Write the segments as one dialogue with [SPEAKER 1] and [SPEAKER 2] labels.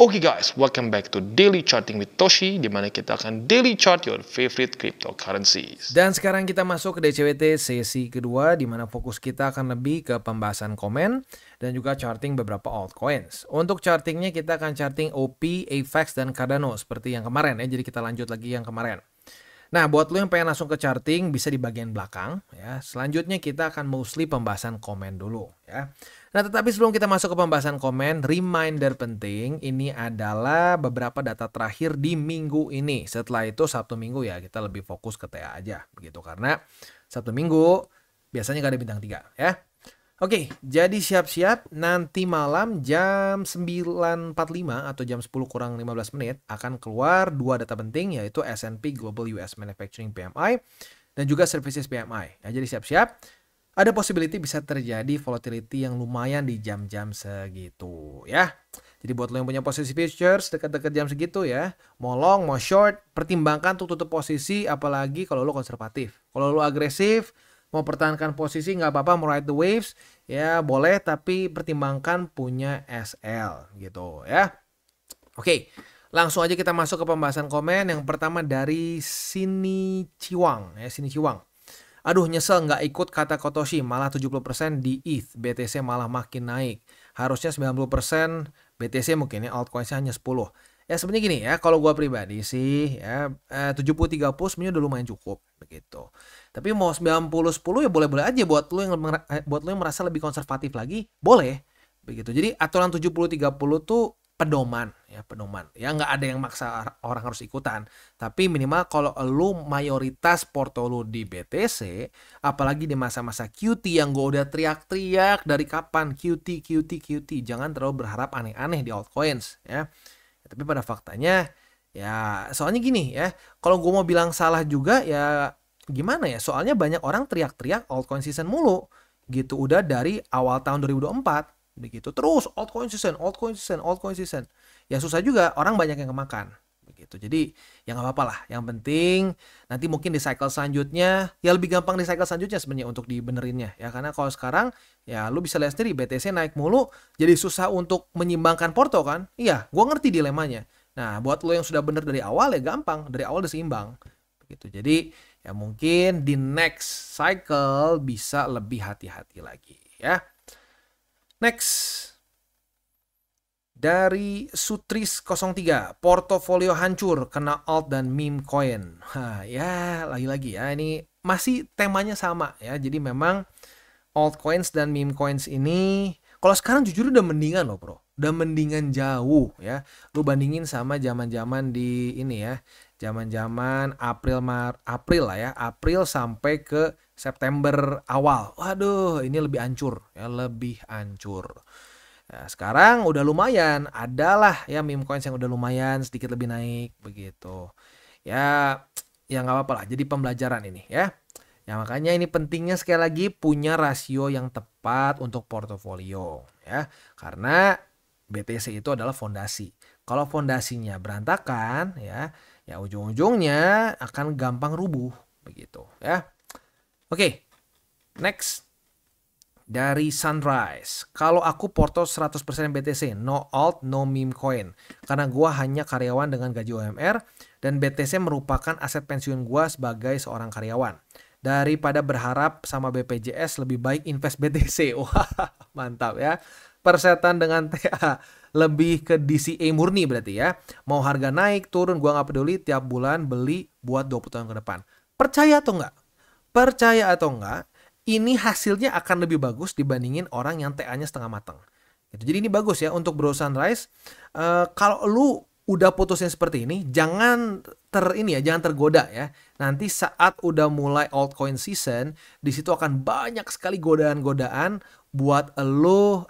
[SPEAKER 1] Oke guys, welcome back to Daily Charting with Toshi, di mana kita akan daily chart your favorite cryptocurrencies.
[SPEAKER 2] Dan sekarang kita masuk ke DCWT sesi kedua, di mana fokus kita akan lebih ke pembahasan komen dan juga charting beberapa altcoins. Untuk chartingnya kita akan charting OP, AVAX, dan Cardano seperti yang kemarin ya. Jadi kita lanjut lagi yang kemarin. Nah, buat lo yang pengen langsung ke charting bisa di bagian belakang ya. Selanjutnya kita akan mostly pembahasan komen dulu ya. Nah, tetapi sebelum kita masuk ke pembahasan komen, reminder penting, ini adalah beberapa data terakhir di minggu ini. Setelah itu Sabtu Minggu ya, kita lebih fokus ke TA aja begitu, karena Sabtu Minggu biasanya gak ada bintang 3 ya. Oke, jadi siap-siap nanti malam jam 9.45 atau jam 10 kurang 15 menit akan keluar dua data penting, yaitu S&P Global US Manufacturing PMI dan juga Services PMI. Ya, jadi siap-siap. Ada possibility bisa terjadi volatility yang lumayan di jam-jam segitu ya. Jadi buat lo yang punya posisi futures dekat-dekat jam segitu ya, mau long, mau short, pertimbangkan tuh tutup posisi, apalagi kalau lo konservatif. Kalau lo agresif, mau pertahankan posisi nggak apa-apa, mau ride the waves ya boleh, tapi pertimbangkan punya SL gitu ya. Oke, langsung aja kita masuk ke pembahasan komen. Yang pertama dari Sini Ciwang ya, Sini Ciwang. Aduh, nyesel nggak ikut kata Kotoshi, malah 70% di ETH, BTC malah makin naik. Harusnya 90% BTC, mungkin ya altcoinsnya hanya 10. Ya sebenarnya gini ya, kalau gua pribadi sih ya 70-30 sebenarnya udah lumayan cukup begitu. Tapi mau 90-10 ya boleh-boleh aja buat lo yang merasa lebih konservatif lagi, boleh begitu. Jadi aturan 70-30 tuh pedoman. Ya nggak ada yang maksa orang harus ikutan. Tapi minimal kalau lu mayoritas porto lu di BTC, apalagi di masa-masa QT yang gue udah teriak-teriak dari kapan QT, jangan terlalu berharap aneh-aneh di altcoins ya. Tapi pada faktanya ya soalnya gini ya, kalau gue mau bilang salah juga ya gimana ya, soalnya banyak orang teriak-teriak altcoin season mulu gitu udah dari awal tahun 2024 begitu, terus altcoin season ya susah juga, orang banyak yang kemakan begitu. Jadi ya nggak apa-apa lah, yang penting nanti mungkin di cycle selanjutnya ya lebih gampang, di cycle selanjutnya sebenarnya untuk dibenerinnya ya, karena kalau sekarang ya lu bisa lihat sendiri BTC naik mulu jadi susah untuk menyimbangkan porto kan. Iya, gua ngerti dilemanya. Nah, buat lo yang sudah bener dari awal ya gampang, dari awal udah seimbang begitu. Jadi ya mungkin di next cycle bisa lebih hati-hati lagi ya. Next, dari Sutris03, portofolio hancur kena alt dan meme coin. Ya lagi-lagi ya, ini masih temanya sama ya. Jadi memang altcoins dan meme coins ini kalau sekarang jujur udah mendingan loh bro, udah mendingan jauh ya. Lu bandingin sama zaman-zaman di ini ya, zaman-zaman April lah ya, April sampai ke September awal. Waduh, ini lebih hancur ya, lebih hancur. Nah, sekarang udah lumayan, adalah ya meme coins yang udah lumayan sedikit lebih naik begitu. Ya nggak apa-apa lah, jadi pembelajaran ini ya. Ya makanya ini pentingnya sekali lagi punya rasio yang tepat untuk portofolio ya. Karena BTC itu adalah fondasi. Kalau fondasinya berantakan ya ujung-ujungnya akan gampang rubuh begitu ya. Oke, next. Dari Sunrise, kalau aku porto 100% BTC, no alt, no meme coin. Karena gua hanya karyawan dengan gaji UMR dan BTC merupakan aset pensiun gua sebagai seorang karyawan. Daripada berharap sama BPJS, lebih baik invest BTC. Wah, mantap ya. Persetan dengan TA, lebih ke DCA murni berarti ya. Mau harga naik, turun, gua nggak peduli, tiap bulan beli buat 20 tahun ke depan. Percaya atau enggak? Percaya atau enggak? Ini hasilnya akan lebih bagus dibandingin orang yang TA-nya setengah matang. Jadi ini bagus ya untuk Bro Sunrise. Kalau lu udah putusin seperti ini, jangan jangan tergoda ya. Nanti saat udah mulai altcoin season, di situ akan banyak sekali godaan-godaan buat lu.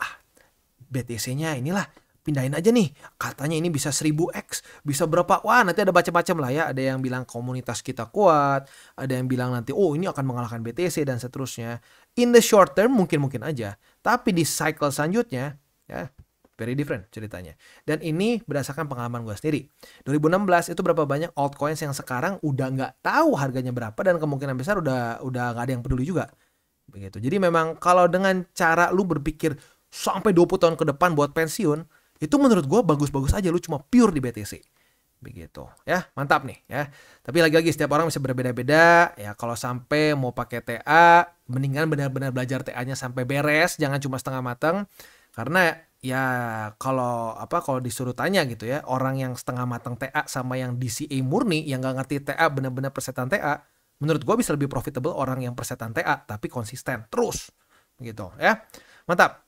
[SPEAKER 2] BTC-nya inilah, pindahin aja nih, katanya ini bisa 1000x, bisa berapa, wah nanti ada macam-macam lah ya, ada yang bilang komunitas kita kuat, ada yang bilang nanti oh ini akan mengalahkan BTC dan seterusnya. In the short term mungkin aja, tapi di cycle selanjutnya ya very different ceritanya. Dan ini berdasarkan pengalaman gue sendiri. 2016 itu berapa banyak altcoins yang sekarang udah nggak tahu harganya berapa dan kemungkinan besar udah nggak ada yang peduli juga begitu. Jadi memang kalau dengan cara lu berpikir sampai 20 tahun ke depan buat pensiun, Itu menurut gue bagus-bagus aja, lu cuma pure di BTC. Begitu ya, mantap nih ya. Tapi lagi-lagi setiap orang bisa berbeda-beda ya. Kalau sampai mau pakai TA, mendingan benar-benar belajar TA-nya sampai beres, jangan cuma setengah matang. Karena ya kalau disuruh tanya gitu ya, orang yang setengah matang TA sama yang DCA murni yang nggak ngerti TA, benar-benar persetan TA, menurut gue bisa lebih profitable orang yang persetan TA tapi konsisten terus gitu ya. Mantap.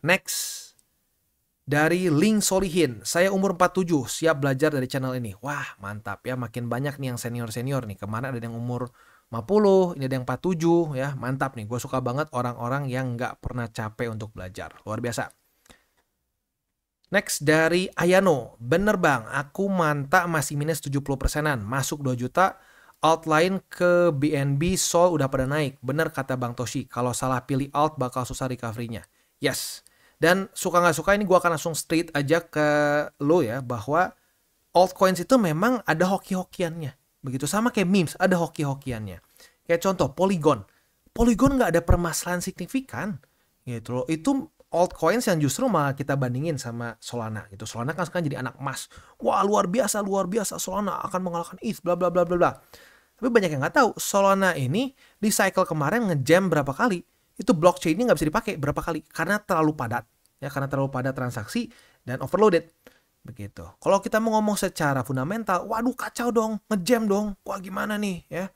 [SPEAKER 2] Next. Dari Link Solihin, saya umur 47, siap belajar dari channel ini. Wah, mantap ya, makin banyak nih yang senior-senior nih. Kemarin ada yang umur 50, ini ada yang 47 ya. Mantap nih, gue suka banget orang-orang yang nggak pernah capek untuk belajar. Luar biasa. Next dari Ayano, bener bang, aku mantap masih minus 70%-an, masuk 2 juta, alt lain ke BNB, Sol udah pada naik. Bener kata Bang Toshi, kalau salah pilih alt bakal susah recovery-nya. Yes. Dan suka nggak suka ini gue akan langsung straight aja ke lo ya, bahwa altcoins itu memang ada hoki-hokiannya. Begitu sama kayak memes, ada hoki-hokiannya. Kayak contoh Polygon. Polygon nggak ada permasalahan signifikan gitu loh. Itu altcoins yang justru malah kita bandingin sama Solana gitu. Solana kan sekarang jadi anak emas. Wah, luar biasa Solana akan mengalahkan ETH bla bla bla bla bla. Tapi banyak yang nggak tahu Solana ini di cycle kemarin ngejam berapa kali. Itu blockchain-nya nggak bisa dipakai berapa kali karena terlalu padat ya, karena terlalu padat transaksi dan overloaded begitu. Kalau kita mau ngomong secara fundamental, waduh kacau dong, ngejam dong, wah gimana nih ya.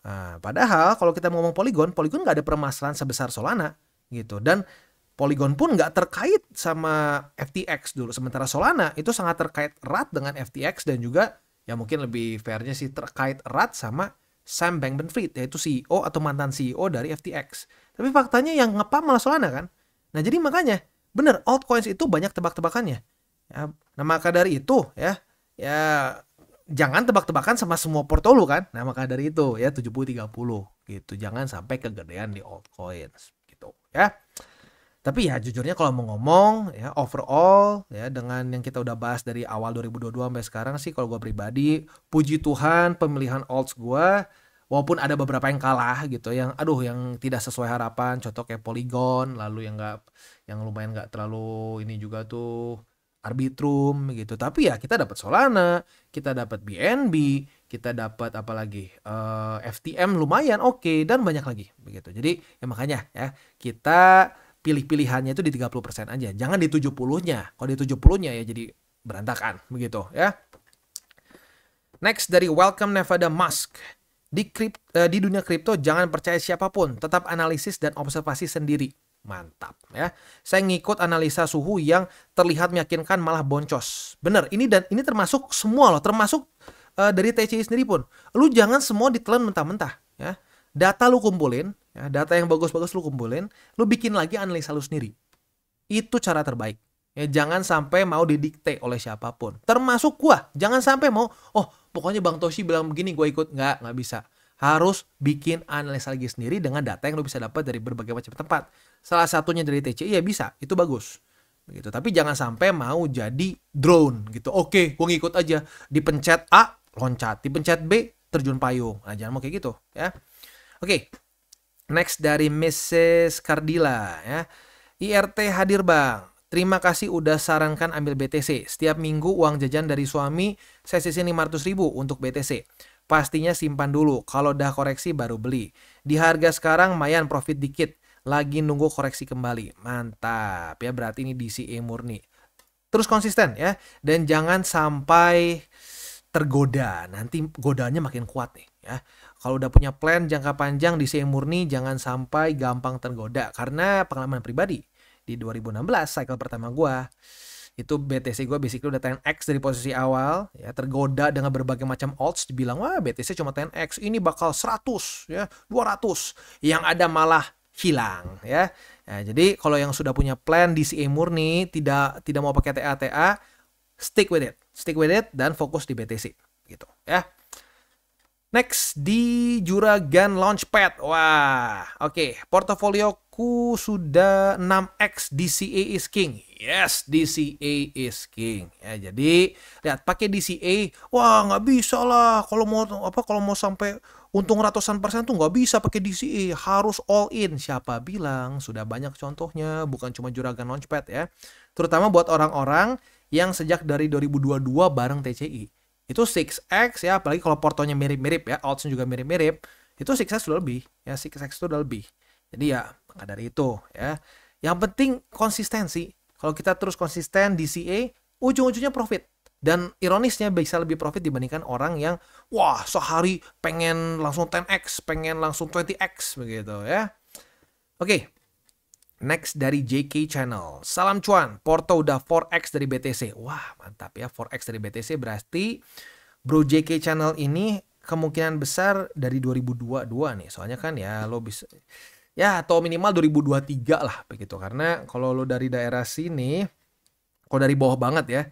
[SPEAKER 2] Nah, padahal kalau kita mau ngomong Polygon nggak ada permasalahan sebesar Solana gitu, dan Polygon pun nggak terkait sama FTX dulu, sementara Solana itu sangat terkait erat dengan FTX dan juga ya mungkin lebih fairnya sih terkait erat sama Sam Bankman-Fried, yaitu CEO atau mantan CEO dari FTX. Tapi faktanya yang ngepam malah Solana kan. Nah jadi makanya bener altcoins itu banyak tebak-tebakannya. Ya, nah maka dari itu ya jangan tebak-tebakan sama semua portfolio kan. Nah maka dari itu ya 70-30 gitu. Jangan sampai kegedean di altcoins gitu ya. Tapi ya jujurnya kalau mau ngomong ya overall ya dengan yang kita udah bahas dari awal 2022 sampai sekarang sih, kalau gue pribadi puji Tuhan pemilihan alts gue, walaupun ada beberapa yang kalah gitu yang tidak sesuai harapan, contoh kayak Polygon, lalu yang lumayan nggak terlalu ini juga tuh Arbitrum gitu. Tapi ya kita dapat Solana, kita dapat BNB, kita dapat apalagi FTM lumayan oke, dan banyak lagi begitu. Jadi ya makanya ya kita pilih-pilihannya itu di 30% aja. Jangan di 70-nya. Kalau di 70-nya ya jadi berantakan. Begitu ya. Next dari Welcome Nevada Musk. Di dunia kripto jangan percaya siapapun. Tetap analisis dan observasi sendiri. Mantap ya. Saya ngikut analisa suhu yang terlihat meyakinkan malah boncos. Bener. Ini termasuk semua loh. Termasuk dari TCI sendiri pun. Lu jangan semua ditelan mentah-mentah ya. Data lu kumpulin, ya, data yang bagus-bagus lu kumpulin, lu bikin lagi analisa lu sendiri. Itu cara terbaik. Ya, jangan sampai mau didikte oleh siapapun. Termasuk gua. Jangan sampai mau, pokoknya Bang Toshi bilang begini, gua ikut. Nggak bisa. Harus bikin analisa lagi sendiri dengan data yang lu bisa dapat dari berbagai macam tempat. Salah satunya dari TCI ya bisa, itu bagus. Begitu. Tapi jangan sampai mau jadi drone gitu. Oke, gua ngikut aja. Dipencet A, loncat. Dipencet B, terjun payung. Nah, jangan mau kayak gitu ya. Oke, next dari Mrs. Cardila ya. IRT hadir bang. Terima kasih udah sarankan ambil BTC. Setiap minggu uang jajan dari suami saya sisihin 500.000 untuk BTC. Pastinya simpan dulu. Kalau udah koreksi baru beli. Di harga sekarang lumayan profit dikit. Lagi nunggu koreksi kembali. Mantap ya, berarti ini DCA murni. Terus konsisten ya. Dan jangan sampai tergoda. Nanti godanya makin kuat nih ya. Kalau udah punya plan jangka panjang di DCA murni, jangan sampai gampang tergoda. Karena pengalaman pribadi, di 2016 cycle pertama gue, itu BTC gue basically udah 10x dari posisi awal, ya tergoda dengan berbagai macam alts, dibilang wah BTC cuma 10x, ini bakal 100 ya, 200, yang ada malah hilang ya. Nah, jadi kalau yang sudah punya plan DCA murni, tidak mau pakai TA, stick with it dan fokus di BTC gitu ya. Next di Juragan Launchpad. Wah, oke. Portofolioku sudah 6x DCA is king. Yes, DCA is king. Ya, jadi lihat pakai DCA, wah nggak bisa lah. Kalau mau sampai untung ratusan persen tuh nggak bisa pakai DCA, harus all in. Siapa bilang? Sudah banyak contohnya, bukan cuma Juragan Launchpad ya. Terutama buat orang-orang yang sejak dari 2022 bareng TCI. Itu 6x ya, apalagi kalau portonya mirip-mirip ya, odds juga mirip-mirip, itu 6x udah lebih ya, 6x itu udah lebih. Jadi ya maka dari itu ya, yang penting konsistensi. Kalau kita terus konsisten DCA, ujung-ujungnya profit. Dan ironisnya bisa lebih profit dibandingkan orang yang wah sehari pengen langsung 10x, pengen langsung 20x begitu ya. Oke. Next dari JK Channel. Salam cuan, Porto udah 4x dari BTC. Wah, mantap ya, 4x dari BTC berarti Bro JK Channel ini kemungkinan besar dari 2022 nih. Soalnya kan ya lo bisa ya atau minimal 2023 lah begitu. Karena kalau lo dari daerah sini, kalau dari bawah banget ya,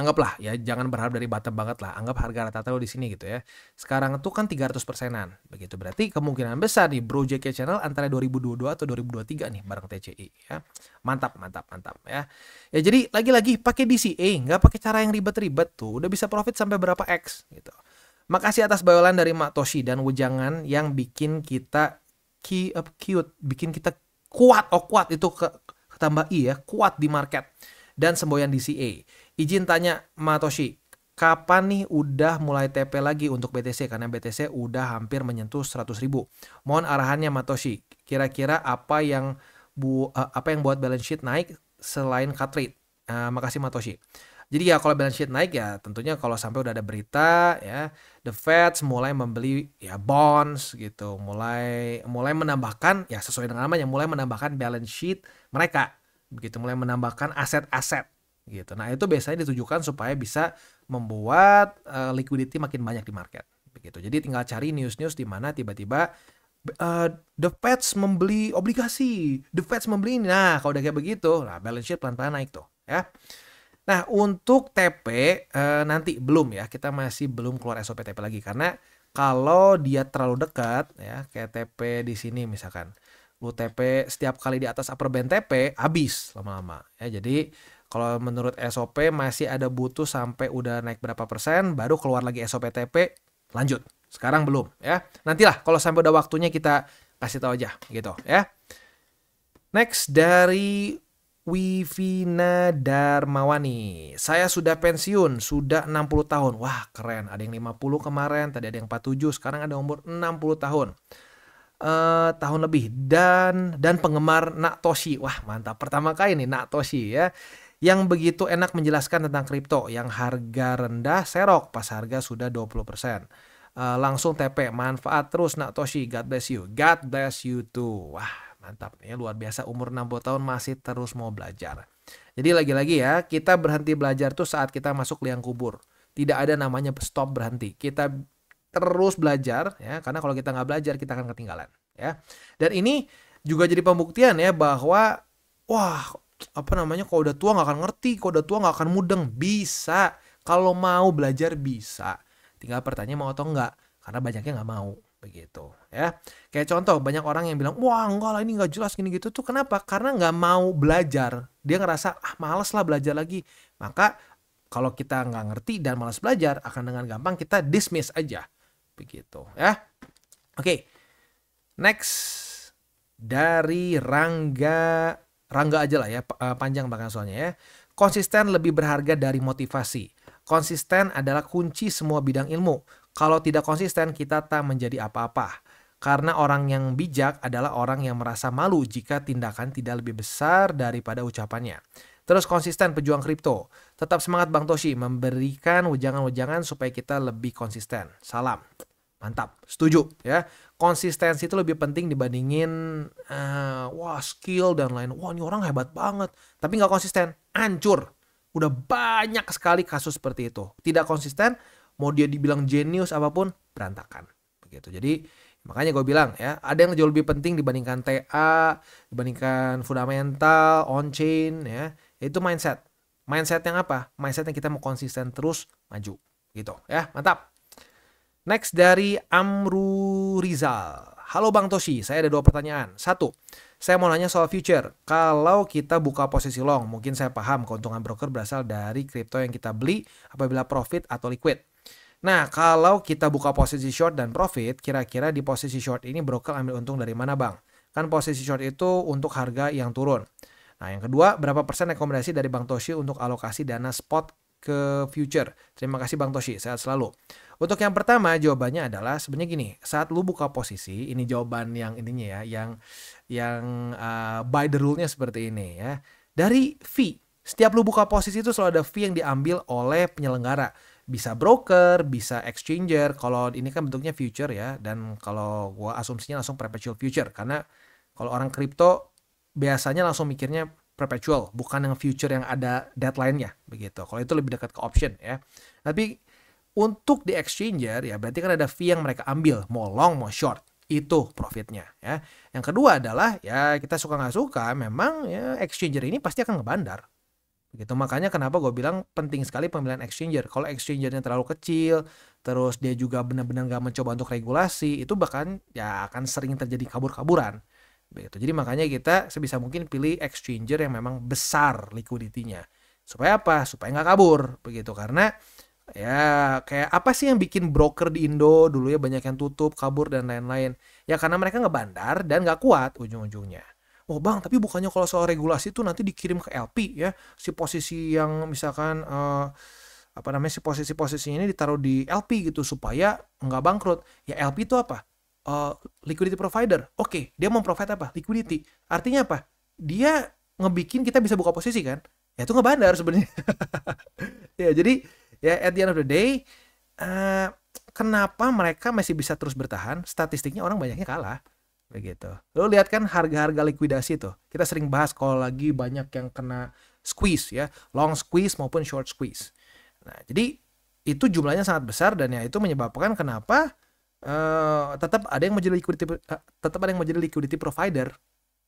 [SPEAKER 2] anggaplah ya jangan berharap dari bottom banget lah. Anggap harga rata-rata lo di sini gitu ya. Sekarang itu kan 300%-an begitu. Berarti kemungkinan besar nih Bro JK Channel antara 2022 atau 2023 nih bareng TCI ya. Mantap ya. Ya jadi lagi-lagi pakai DCA, nggak pakai cara yang ribet-ribet tuh. Udah bisa profit sampai berapa X gitu. Makasih atas bayolan dari Mak Toshi dan wejangan yang bikin kita cute, bikin kita kuat itu ketambah I ya, kuat di market dan semboyan DCA. Izin tanya Matoshi, kapan nih udah mulai TP lagi untuk BTC? Karena BTC udah hampir menyentuh 100.000. Mohon arahannya Matoshi. Kira-kira apa yang buat balance sheet naik selain cut rate? Makasih Matoshi. Jadi ya kalau balance sheet naik ya tentunya kalau sampai udah ada berita ya, the Fed mulai membeli ya bonds gitu, mulai menambahkan ya sesuai dengan namanya, mulai menambahkan balance sheet mereka begitu, mulai menambahkan aset-aset gitu. Nah, itu biasanya ditujukan supaya bisa membuat liquidity makin banyak di market begitu. Jadi tinggal cari news-news di mana tiba-tiba the Fed membeli obligasi, the Fed membeli ini. Nah, kalau udah kayak begitu, nah balance sheet pelan-pelan naik tuh ya. Nah, untuk TP nanti belum ya, kita masih belum keluar SOP TP lagi karena kalau dia terlalu dekat ya, kayak TP di sini misalkan, lu TP setiap kali di atas upper band TP habis lama-lama ya. Jadi kalau menurut SOP masih ada butuh sampai udah naik berapa persen baru keluar lagi SOP TP lanjut. Sekarang belum ya. Nantilah kalau sampai udah waktunya kita kasih tahu aja gitu ya. Next dari Wivina Darmawani. Saya sudah pensiun, sudah 60 tahun. Wah, keren. Ada yang 50 kemarin, tadi ada yang 47, sekarang ada umur 60 tahun. Tahun lebih dan penggemar Nak Toshi. Wah, mantap. Pertama kali nih Nak Toshi ya. Yang begitu enak menjelaskan tentang kripto, yang harga rendah serok pas harga sudah 20%. Langsung TP, manfaat terus Nak Toshi. God bless you. God bless you too. Wah, mantap ya, luar biasa, umur 60 tahun masih terus mau belajar. Jadi lagi-lagi ya, kita berhenti belajar tuh saat kita masuk liang kubur. Tidak ada namanya stop berhenti. Kita terus belajar ya, karena kalau kita nggak belajar kita akan ketinggalan ya. Dan ini juga jadi pembuktian ya bahwa wah, kalau udah tua nggak akan ngerti, kalau udah tua nggak akan mudeng. Bisa, kalau mau belajar bisa. Tinggal pertanyaan mau atau enggak, karena banyaknya nggak mau begitu ya. Kayak contoh, banyak orang yang bilang wah enggak lah ini nggak jelas gini gitu tuh. Kenapa? Karena nggak mau belajar. Dia ngerasa males lah belajar lagi. Maka kalau kita nggak ngerti dan malas belajar, akan dengan gampang kita dismiss aja begitu ya. Oke. Next dari Rangga aja lah ya, panjang bahkan soalnya ya. Konsisten lebih berharga dari motivasi. Konsisten adalah kunci semua bidang ilmu. Kalau tidak konsisten, kita tak menjadi apa-apa. Karena orang yang bijak adalah orang yang merasa malu jika tindakan tidak lebih besar daripada ucapannya. Terus konsisten pejuang kripto. Tetap semangat Bang Toshi memberikan wejangan-wejangan supaya kita lebih konsisten. Salam. Mantap. Setuju ya. Konsistensi itu lebih penting dibandingin skill dan lain. Wah, ini orang hebat banget. Tapi nggak konsisten. Hancur. Udah banyak sekali kasus seperti itu. Tidak konsisten, mau dia dibilang jenius apapun, berantakan. Begitu. Jadi makanya gue bilang ya, ada yang jauh lebih penting dibandingkan TA, dibandingkan fundamental, on-chain ya. Itu mindset. Mindset yang apa? Mindset yang kita mau konsisten terus maju. Gitu ya. Mantap. Next dari Amru Rizal. Halo Bang Toshi, saya ada 2 pertanyaan. 1, saya mau nanya soal future. Kalau kita buka posisi long, mungkin saya paham keuntungan broker berasal dari kripto yang kita beli apabila profit atau liquid. Nah, kalau kita buka posisi short dan profit, kira-kira di posisi short ini broker ambil untung dari mana Bang? Kan posisi short itu untuk harga yang turun. Nah, yang kedua, berapa persen rekomendasi dari Bang Toshi untuk alokasi dana spot ke future? Terima kasih Bang Toshi, sehat selalu. Untuk yang pertama, jawabannya adalah sebenarnya gini, saat lu buka posisi, ini jawaban yang ininya ya, yang by the rule-nya seperti ini ya. Dari fee, setiap lu buka posisi itu selalu ada fee yang diambil oleh penyelenggara. Bisa broker, bisa exchanger. Kalau ini kan bentuknya future ya, dan kalau gua asumsinya langsung perpetual future, karena kalau orang kripto biasanya langsung mikirnya perpetual, bukan yang future yang ada deadline-nya begitu. Kalau itu lebih dekat ke option ya. Tapi untuk di exchanger ya berarti kan ada fee yang mereka ambil, mau long mau short, itu profitnya ya. Yang kedua adalah ya kita suka nggak suka, memang ya exchanger ini pasti akan ngebandar. Begitu, makanya kenapa gue bilang penting sekali pemilihan exchanger. Kalau exchangernya terlalu kecil, terus dia juga benar-benar nggak mencoba untuk regulasi, itu bahkan ya akan sering terjadi kabur-kaburan. Begitu. Jadi makanya kita sebisa mungkin pilih exchanger yang memang besar liquidity-nya. Supaya apa? Supaya nggak kabur. Begitu. Karena ya kayak apa sih yang bikin broker di Indo dulu ya banyak yang tutup, kabur, dan lain-lain. Ya karena mereka ngebandar dan nggak kuat ujung-ujungnya. Oh bang, tapi bukannya kalau soal regulasi itu nanti dikirim ke LP ya. Si posisi yang misalkan apa namanya, si posisi-posisinya ini ditaruh di LP gitu supaya nggak bangkrut. Ya LP itu apa? Liquidity provider. Oke, dia mau provide apa? Liquidity. Artinya apa? Dia ngebikin kita bisa buka posisi kan? Ya itu ngebandar sebenarnya. Ya jadi ya at the end of the day, kenapa mereka masih bisa terus bertahan? Statistiknya orang banyaknya kalah. Begitu. Lo lihat kan harga-harga likuidasi tuh. Kita sering bahas kalau lagi banyak yang kena squeeze ya, long squeeze maupun short squeeze. Nah, jadi itu jumlahnya sangat besar dan ya itu menyebabkan kenapa tetap ada yang mau jadi liquidity provider.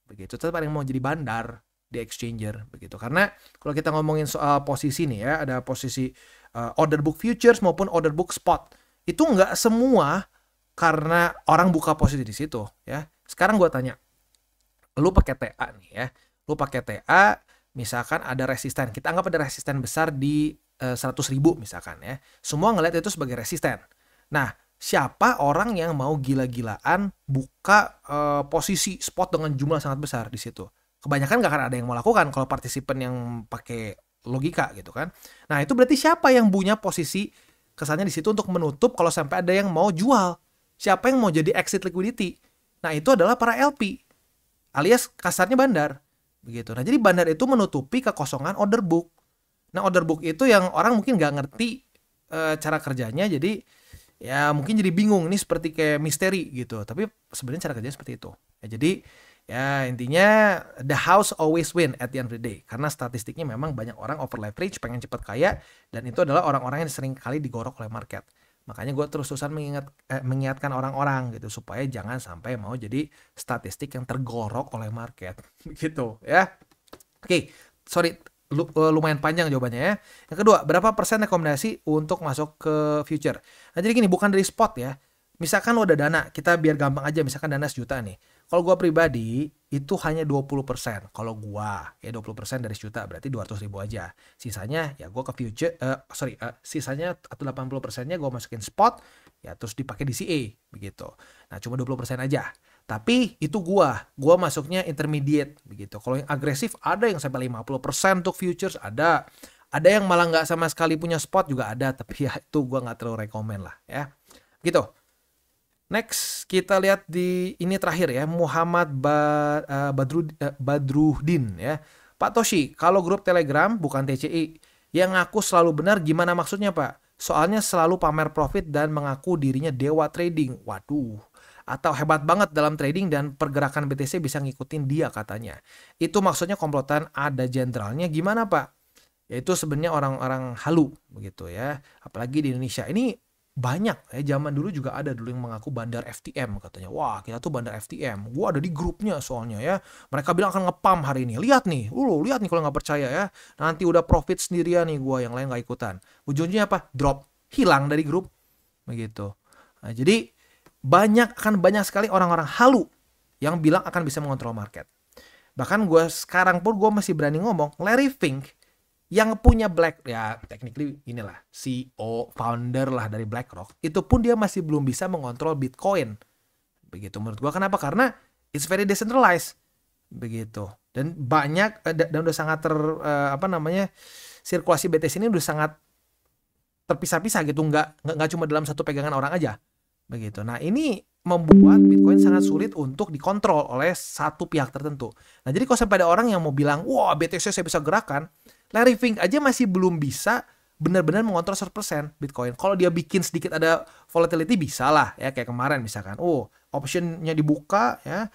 [SPEAKER 2] Begitu. Tetap ada yang mau jadi bandar di exchanger begitu. Karena kalau kita ngomongin soal posisi nih ya, ada posisi order book futures maupun order book spot. Itu nggak semua karena orang buka posisi di situ ya. Sekarang gue tanya, lu pakai TA nih ya, lu pakai TA, misalkan ada resisten, kita anggap ada resisten besar di 100.000 misalkan ya, semua ngeliat itu sebagai resisten. Nah, siapa orang yang mau gila-gilaan buka posisi spot dengan jumlah sangat besar di situ? Kebanyakan nggak akan ada yang mau lakukan kalau partisipan yang pakai logika gitu kan. Nah, itu berarti siapa yang punya posisi kesannya di situ untuk menutup kalau sampai ada yang mau jual? Siapa yang mau jadi exit liquidity? Nah, itu adalah para LP. Alias kasarnya bandar. Begitu. Nah, jadi bandar itu menutupi kekosongan order book. Nah, order book itu yang orang mungkin nggak ngerti cara kerjanya. Jadi, ya mungkin jadi bingung. Ini seperti kayak misteri gitu. Tapi sebenarnya cara kerjanya seperti itu. Ya, jadi, ya intinya the house always win at the end of the day. Karena statistiknya memang banyak orang over leverage, pengen cepat kaya. Dan itu adalah orang-orang yang sering kali digorok oleh market. Makanya gue terus-terusan mengingatkan orang-orang gitu supaya jangan sampai mau jadi statistik yang tergorok oleh market gitu ya. Oke, sorry lumayan panjang jawabannya ya. Yang kedua, berapa persen rekomendasi untuk masuk ke future? Nah jadi gini, bukan dari spot ya. Misalkan lo ada dana, kita biar gampang aja, misalkan dana 1 juta nih. Kalau gue pribadi, itu hanya 20%. Kalau gue, ya 20% dari 1 juta, berarti 200.000 aja. Sisanya, ya gue ke future, sisanya atau 80%-nya gue masukin spot, ya terus dipakai DCA, begitu. Nah, cuma 20% aja. Tapi itu gue masuknya intermediate, begitu. Kalau yang agresif, ada yang sampai 50% untuk futures, ada. Ada yang malah nggak sama sekali punya spot juga ada, tapi ya itu gue nggak terlalu rekomen lah, ya. Gitu. Next, kita lihat di ini terakhir ya, Muhammad Badruddin ya. Pak Toshi, kalau grup Telegram bukan TCI, yang ngaku selalu benar gimana maksudnya Pak? Soalnya selalu pamer profit dan mengaku dirinya dewa trading. Waduh. Atau hebat banget dalam trading dan pergerakan BTC bisa ngikutin dia katanya. Itu maksudnya komplotan ada jenderalnya gimana Pak? Yaitu sebenarnya orang-orang halu begitu ya. Apalagi di Indonesia. Ini banyak ya, zaman dulu juga ada dulu yang mengaku bandar FTM katanya. Wah, kita tuh bandar FTM. Gua ada di grupnya soalnya ya. Mereka bilang akan ngepam hari ini. Lihat nih, lihat nih kalau nggak percaya ya. Nanti udah profit sendirian nih gua, yang lain nggak ikutan. Ujungnya apa? Drop, hilang dari grup. Begitu. Nah, jadi akan banyak sekali orang-orang halu yang bilang akan bisa mengontrol market. Bahkan sekarang pun gue masih berani ngomong, Larry Fink yang punya technically inilah CEO, founder lah dari BlackRock, itu pun dia masih belum bisa mengontrol Bitcoin. Begitu menurut gue. Kenapa? Karena it's very decentralized. Begitu. Dan banyak dan udah sangat sirkulasi BTC ini udah sangat terpisah-pisah gitu, nggak cuma dalam satu pegangan orang aja. Begitu. Nah, ini membuat Bitcoin sangat sulit untuk dikontrol oleh satu pihak tertentu. Nah, jadi kalau sampai ada orang yang mau bilang, wah BTC saya bisa gerakan, Larry Fink aja masih belum bisa benar-benar mengontrol 100% Bitcoin. Kalau dia bikin sedikit ada volatility bisa lah ya, kayak kemarin misalkan, optionnya dibuka ya,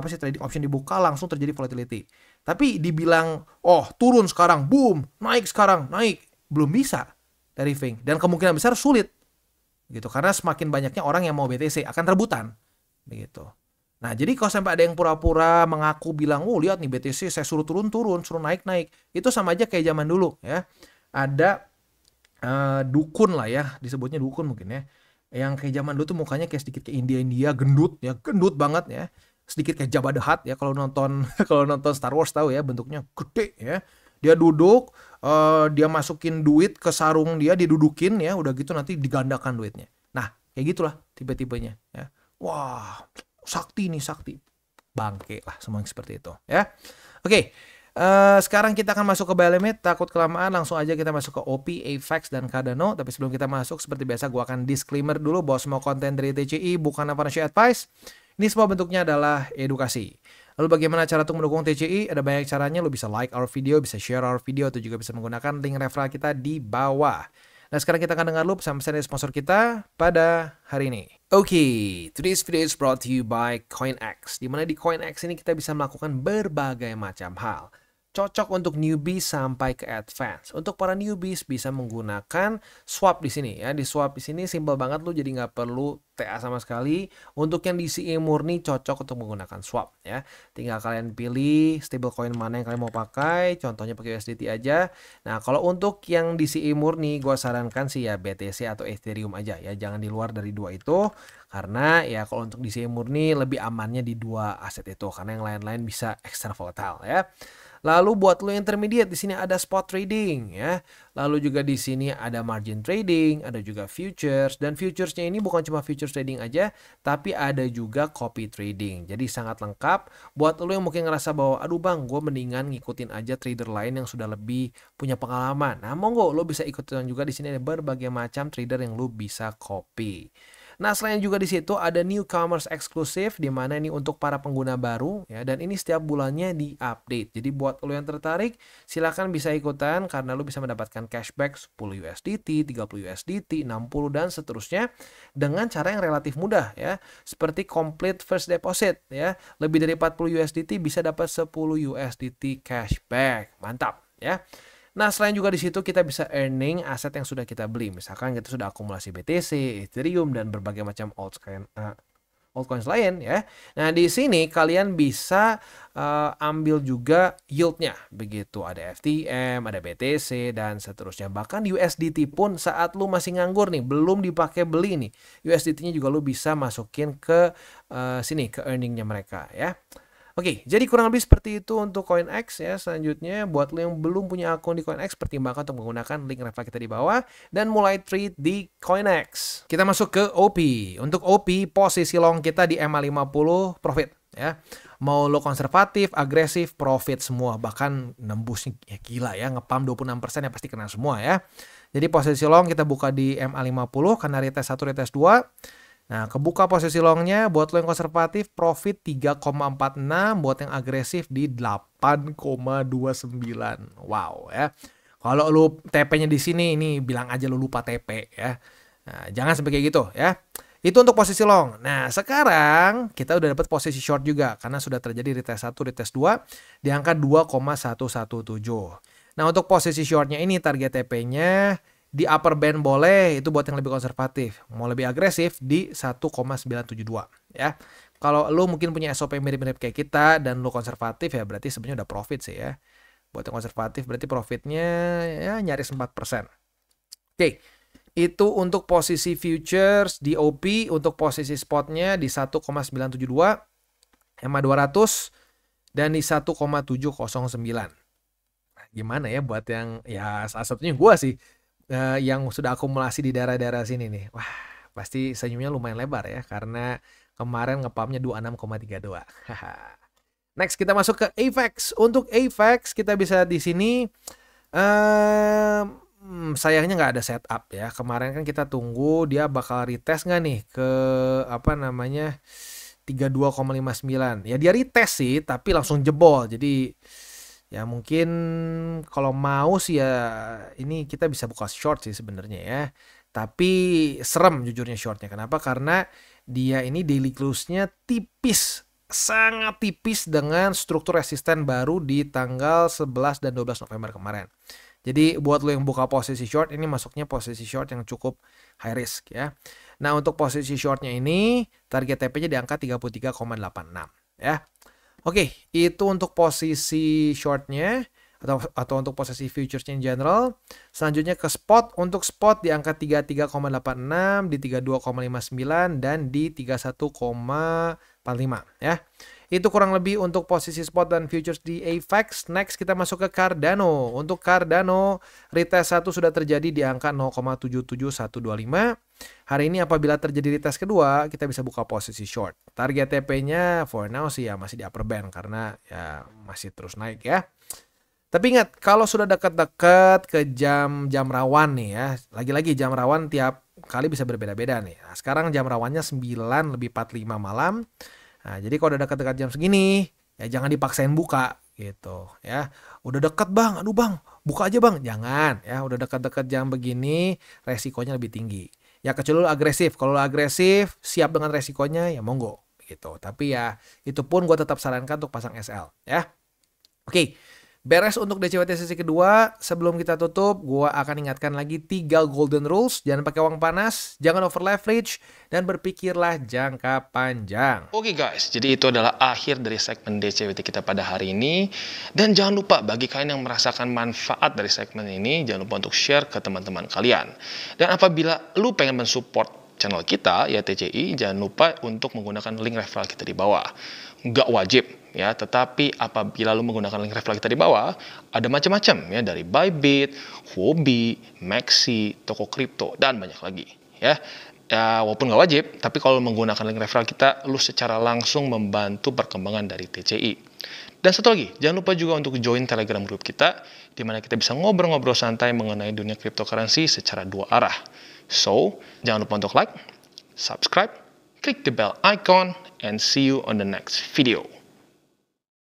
[SPEAKER 2] trading option dibuka langsung terjadi volatility. Tapi dibilang, turun sekarang, boom, naik sekarang, naik, belum bisa Larry Fink. Dan kemungkinan besar sulit gitu, karena semakin banyaknya orang yang mau BTC akan rebutan begitu. Nah, jadi kalau sampai ada yang pura-pura mengaku bilang, lihat nih BTC saya suruh turun-turun, suruh naik-naik, itu sama aja kayak zaman dulu ya. Ada dukun lah ya, disebutnya dukun mungkin ya, yang kayak zaman dulu tuh mukanya kayak sedikit kayak India gendut banget ya, sedikit kayak Jabba the Hutt ya, kalau nonton Star Wars tahu ya, bentuknya gede ya. Dia duduk, dia masukin duit ke sarung dia, didudukin ya, udah gitu nanti digandakan duitnya. Nah, kayak gitulah tipe-tipenya ya. Wah, sakti nih, sakti. Bangke lah semua yang seperti itu ya. Oke, sekarang kita akan masuk ke buy limit. Takut kelamaan, langsung aja kita masuk ke OP, AVAX, dan Cardano. Tapi sebelum kita masuk, seperti biasa gue akan disclaimer dulu bahwa semua konten dari TCI bukan financial advice. Ini semua bentuknya adalah edukasi. Lalu bagaimana cara untuk mendukung TCI? Ada banyak caranya. Lu bisa like our video, bisa share our video, atau juga bisa menggunakan link referral kita di bawah. Nah, sekarang kita akan dengar dulu pesan-pesan dari sponsor kita pada hari ini. Oke, today's video is brought to you by CoinX. Dimana di CoinX ini kita bisa melakukan berbagai macam hal. Cocok untuk newbies sampai ke advance. Untuk para newbies bisa menggunakan swap di sini ya. Di swap di sini simple banget, lu jadi nggak perlu TA sama sekali. Untuk yang DCA murni cocok untuk menggunakan swap ya. Tinggal kalian pilih stablecoin mana yang kalian mau pakai. Contohnya pakai USDT aja. Nah, kalau untuk yang DCA murni gue sarankan sih ya BTC atau Ethereum aja ya. Jangan di luar dari dua itu. Karena ya kalau untuk DCA murni lebih amannya di dua aset itu. Karena yang lain-lain bisa extra volatile ya. Lalu buat lo intermediate di sini ada spot trading ya. Lalu juga di sini ada margin trading, ada juga futures, dan futuresnya ini bukan cuma futures trading aja, tapi ada juga copy trading. Jadi sangat lengkap buat lo yang mungkin ngerasa bahwa aduh bang, gue mendingan ngikutin aja trader lain yang sudah lebih punya pengalaman. Nah, monggo lo bisa ikutin juga, di sini ada berbagai macam trader yang lo bisa copy. Nah, selain juga di situ ada newcomers eksklusif, di mana ini untuk para pengguna baru ya, dan ini setiap bulannya di-update. Jadi buat lo yang tertarik, silakan bisa ikutan karena lo bisa mendapatkan cashback 10 USDT, 30 USDT, 60 dan seterusnya dengan cara yang relatif mudah ya. Seperti complete first deposit ya. Lebih dari 40 USDT bisa dapat 10 USDT cashback. Mantap ya. Nah, selain juga di situ kita bisa earning aset yang sudah kita beli. Misalkan kita sudah akumulasi BTC, Ethereum, dan berbagai macam altcoins lain ya. Nah, di sini kalian bisa ambil juga yieldnya. Begitu, ada FTM, ada BTC, dan seterusnya. Bahkan USDT pun saat lu masih nganggur nih, belum dipakai beli nih, USDT-nya juga lu bisa masukin ke sini, ke earningnya mereka ya. Oke, jadi kurang lebih seperti itu untuk CoinX ya. Selanjutnya, buat lo yang belum punya akun di CoinX, pertimbangkan untuk menggunakan link referral kita di bawah dan mulai trade di CoinX. Kita masuk ke OP. Untuk OP, posisi long kita di MA50 profit ya. Mau lo konservatif, agresif, profit semua. Bahkan nembusnya ya gila ya, ngepam 26% ya pasti kena semua ya. Jadi posisi long kita buka di MA50 karena retest 1, retest 2. Nah, kebuka posisi longnya buat lo yang konservatif profit 3,46, buat yang agresif di 8,29. Wow ya. Kalau lo TP-nya di sini, ini bilang aja lo lupa TP ya. Nah, jangan sampai kayak gitu ya. Itu untuk posisi long. Nah, sekarang kita udah dapat posisi short juga karena sudah terjadi retest 1, retest 2 di angka 2,117. Nah, untuk posisi shortnya ini target TP-nya di upper band boleh, itu buat yang lebih konservatif. Mau lebih agresif di 1,972 ya. Kalau lu mungkin punya SOP mirip-mirip kayak kita dan lu konservatif ya berarti sebenarnya udah profit sih ya. Buat yang konservatif berarti profitnya ya nyaris 4%. Oke. Itu untuk posisi futures di OP, untuk posisi spotnya di 1,972 EMA 200 dan di 1,709. Nah, gimana ya buat yang ya salah satunya gua sih yang sudah akumulasi di daerah-daerah sini nih. Wah, pasti senyumnya lumayan lebar ya karena kemarin ngepumpnya 26,32. Next kita masuk ke AVAX. Untuk AVAX kita bisa di sini sayangnya nggak ada setup ya. Kemarin kan kita tunggu dia bakal retest nggak nih ke apa namanya 32,59. Ya dia retest sih tapi langsung jebol. Jadi ya mungkin kalau mau sih ya ini kita bisa buka short sih sebenarnya ya. Tapi serem jujurnya shortnya. Kenapa? Karena dia ini daily close-nya tipis. Sangat tipis dengan struktur resisten baru di tanggal 11 dan 12 November kemarin. Jadi buat lo yang buka posisi short, ini masuknya posisi short yang cukup high risk ya. Nah untuk posisi shortnya ini, target TP-nya di angka 33,86 ya. Oke, itu untuk posisi shortnya atau untuk posisi futuresnya in general. Selanjutnya ke spot. Untuk spot di angka 33,86, di 32,59 dan di 31,45 ya. Itu kurang lebih untuk posisi spot dan futures di AVAX. Next kita masuk ke Cardano. Untuk Cardano, retest 1 sudah terjadi di angka 0,77125. Hari ini apabila terjadi retest kedua, kita bisa buka posisi short. Target TP-nya for now sih ya masih di upper band karena ya masih terus naik ya. Tapi ingat, kalau sudah dekat-dekat ke jam rawan nih ya, lagi-lagi jam rawan tiap kali bisa berbeda-beda nih. Nah, sekarang jam rawannya 9:45 malam. Nah, jadi kalau udah dekat-dekat jam segini, ya jangan dipaksain buka gitu ya. Udah dekat bang, aduh bang, buka aja bang. Jangan ya, udah dekat-dekat jam begini, resikonya lebih tinggi. Ya kecuali lo agresif. Kalau lo agresif, siap dengan resikonya, ya monggo gitu. Tapi ya, itu pun gue tetap sarankan untuk pasang SL ya. Oke. Beres untuk DCWT sesi kedua. Sebelum kita tutup, gua akan ingatkan lagi 3 golden rules. Jangan pakai uang panas, jangan over leverage, dan berpikirlah jangka panjang.
[SPEAKER 1] Oke guys, jadi itu adalah akhir dari segmen DCWT kita pada hari ini. Dan jangan lupa bagi kalian yang merasakan manfaat dari segmen ini, jangan lupa untuk share ke teman-teman kalian. Dan apabila lu pengen mensupport channel kita, ya TCI, jangan lupa untuk menggunakan link referral kita di bawah. Nggak wajib ya, tetapi apabila lu menggunakan link referral kita di bawah, ada macam-macam ya, dari Bybit, Huobi, Maxi, toko kripto, dan banyak lagi ya. Ya, walaupun nggak wajib, tapi kalau menggunakan link referral kita, lu secara langsung membantu perkembangan dari TCI. Dan satu lagi, jangan lupa juga untuk join Telegram group kita, di mana kita bisa ngobrol-ngobrol santai mengenai dunia cryptocurrency secara 2 arah. So, jangan lupa untuk like, subscribe, click the bell icon, and see you on the next video.